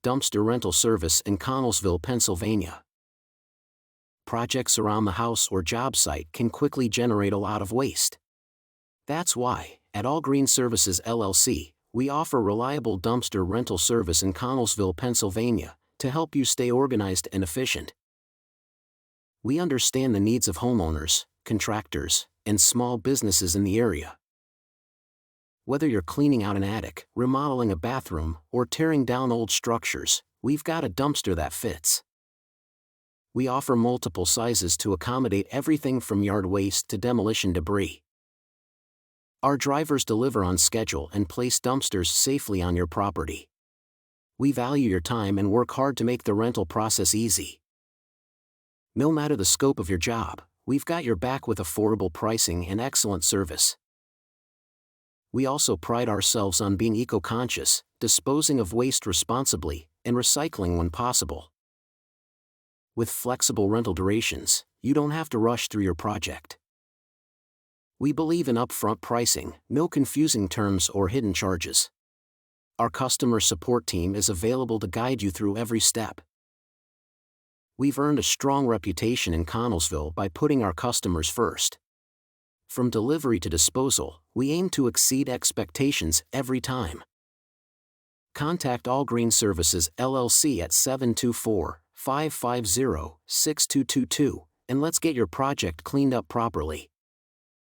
dumpster rental service in Connellsville, Pennsylvania. Projects around the house or job site can quickly generate a lot of waste. That's why, at All-Green Services LLC, we offer reliable dumpster rental service in Connellsville, Pennsylvania, to help you stay organized and efficient. We understand the needs of homeowners, contractors, and small businesses in the area. Whether you're cleaning out an attic, remodeling a bathroom, or tearing down old structures, we've got a dumpster that fits. We offer multiple sizes to accommodate everything from yard waste to demolition debris. Our drivers deliver on schedule and place dumpsters safely on your property. We value your time and work hard to make the rental process easy. No matter the scope of your job, we've got your back with affordable pricing and excellent service. We also pride ourselves on being eco-conscious, disposing of waste responsibly, and recycling when possible. With flexible rental durations, you don't have to rush through your project. We believe in upfront pricing, no confusing terms or hidden charges. Our customer support team is available to guide you through every step. We've earned a strong reputation in Connellsville by putting our customers first. From delivery to disposal, we aim to exceed expectations every time. Contact All-Green Services LLC at 724-550-6222, and let's get your project cleaned up properly.